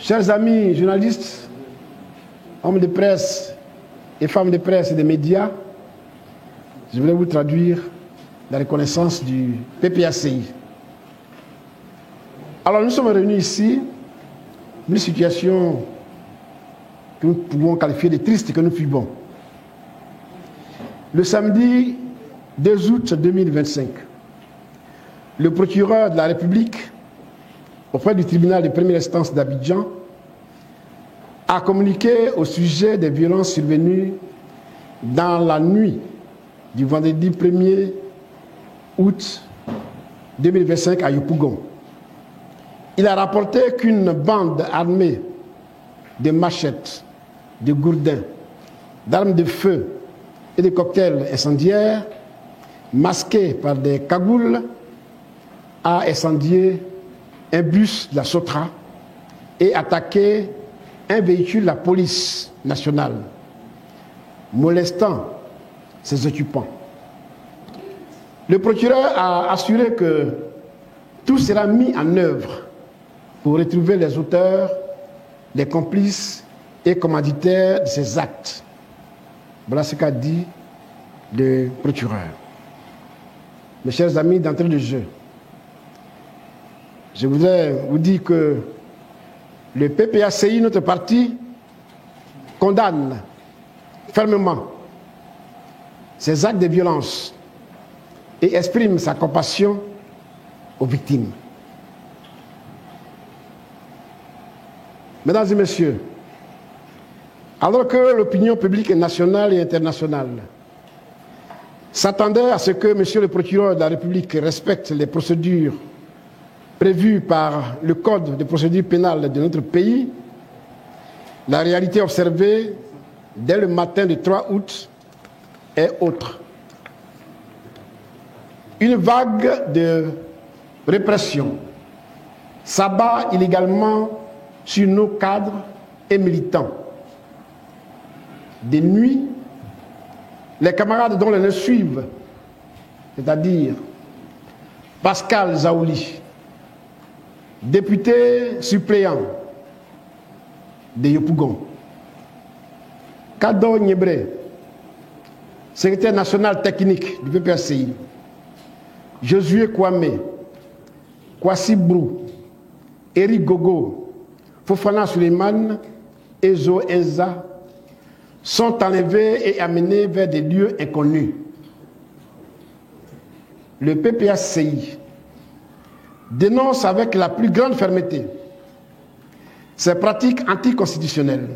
Chers amis journalistes, hommes de presse et femmes de presse et des médias, je voulais vous traduire la reconnaissance du PPACI. Alors nous sommes réunis ici, une situation que nous pouvons qualifier de triste que nous vivons. Le samedi 2 août 2025, le procureur de la République, auprès du tribunal de première instance d'Abidjan, a communiqué au sujet des violences survenues dans la nuit du vendredi 1er août 2025 à Yopougon. Il a rapporté qu'une bande armée de machettes, de gourdins, d'armes de feu et de cocktails incendiaires, masqués par des cagoules, a incendié un bus de la SOTRA et attaqué un véhicule de la police nationale, molestant ses occupants. Le procureur a assuré que tout sera mis en œuvre pour retrouver les auteurs, les complices et commanditaires de ces actes. Voilà ce qu'a dit le procureur. Mes chers amis d'entrée de jeu, je voudrais vous dire que le PPACI, notre parti, condamne fermement ces actes de violence et exprime sa compassion aux victimes. Mesdames et messieurs, alors que l'opinion publique nationale et internationale s'attendait à ce que M. le procureur de la République respecte les procédures prévues par le Code de procédure pénale de notre pays, la réalité observée dès le matin du 3 août est autre. Une vague de répression s'abat illégalement sur nos cadres et militants. De nuit, les camarades dont les noms suivent, c'est-à-dire Pascal Zaouli, député suppléant de Yopougon, Kado Nyebre, secrétaire national technique du PPACI, Josué Kwame, Kwasi Brou, Eric Gogo, Fofana Suleiman et Zo Enza sont enlevés et amenés vers des lieux inconnus. Le PPACI dénonce avec la plus grande fermeté ces pratiques anticonstitutionnelles,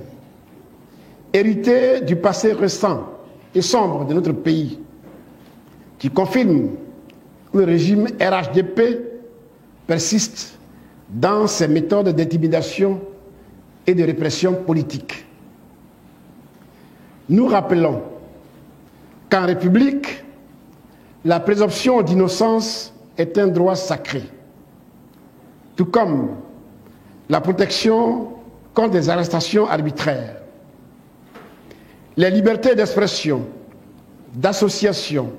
héritées du passé récent et sombre de notre pays, qui confirment que le régime RHDP persiste dans ses méthodes d'intimidation et de répression politique. Nous rappelons qu'en République, la présomption d'innocence est un droit sacré, tout comme la protection contre des arrestations arbitraires. Les libertés d'expression, d'association,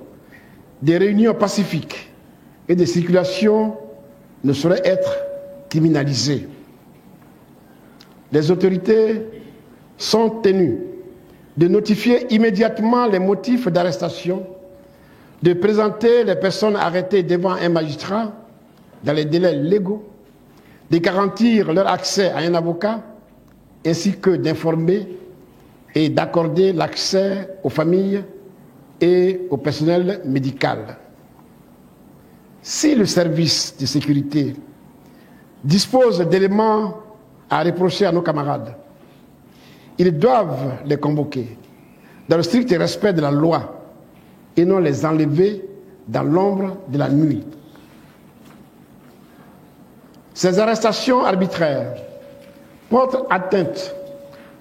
de réunion pacifique et de circulation ne sauraient être criminalisées. Les autorités sont tenues de notifier immédiatement les motifs d'arrestation, de présenter les personnes arrêtées devant un magistrat dans les délais légaux, de garantir leur accès à un avocat, ainsi que d'informer et d'accorder l'accès aux familles et au personnel médical. Si le service de sécurité dispose d'éléments à reprocher à nos camarades, ils doivent les convoquer dans le strict respect de la loi et non les enlever dans l'ombre de la nuit. Ces arrestations arbitraires portent atteinte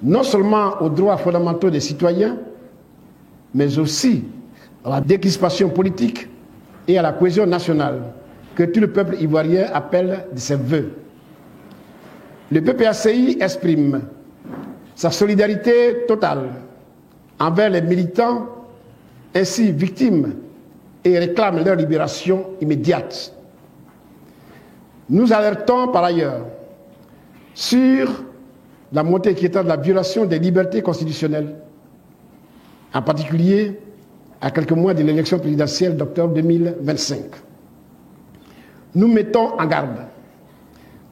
non seulement aux droits fondamentaux des citoyens, mais aussi à la décrispation politique et à la cohésion nationale que tout le peuple ivoirien appelle de ses vœux. Le PPACI exprime sa solidarité totale envers les militants ainsi victimes et réclame leur libération immédiate. Nous alertons par ailleurs sur la montée inquiétante de la violation des libertés constitutionnelles, en particulier à quelques mois de l'élection présidentielle d'octobre 2025. Nous mettons en garde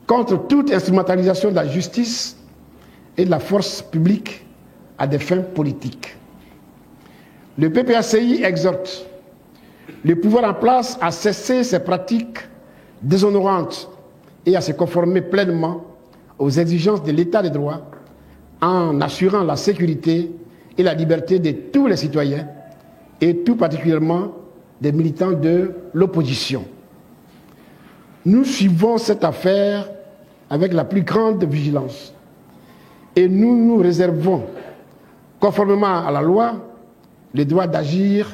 contre toute instrumentalisation de la justice et de la force publique à des fins politiques. Le PPACI exhorte le pouvoir en place à cesser ces pratiques déshonorantes et à se conformer pleinement aux exigences de l'État de droit en assurant la sécurité et la liberté de tous les citoyens et tout particulièrement des militants de l'opposition. Nous suivons cette affaire avec la plus grande vigilance et nous nous réservons, conformément à la loi, le droit d'agir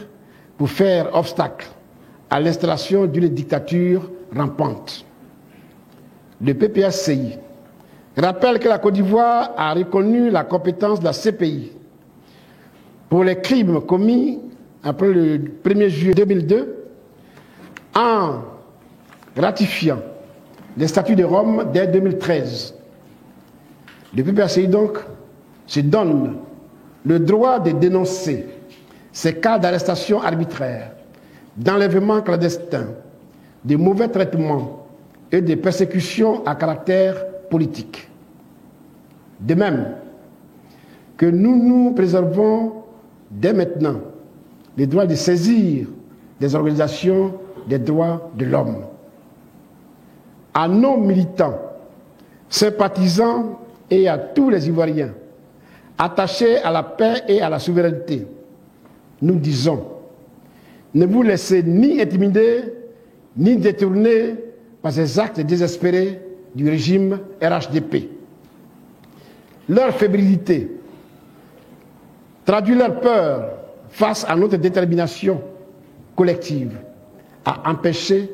pour faire obstacle à l'installation d'une dictature rampante. Le PPACI rappelle que la Côte d'Ivoire a reconnu la compétence de la CPI pour les crimes commis après le 1er juillet 2002 en ratifiant les statuts de Rome dès 2013. Le PPACI donc se donne le droit de dénoncer ces cas d'arrestation arbitraire, d'enlèvement clandestin, de mauvais traitements et de persécutions à caractère politique. De même que nous nous préservons dès maintenant le droit de saisir des organisations des droits de l'homme. À nos militants, sympathisants et à tous les Ivoiriens attachés à la paix et à la souveraineté, nous disons, ne vous laissez ni intimider, ni détourner par ces actes désespérés du régime RHDP. Leur fébrilité traduit leur peur face à notre détermination collective à empêcher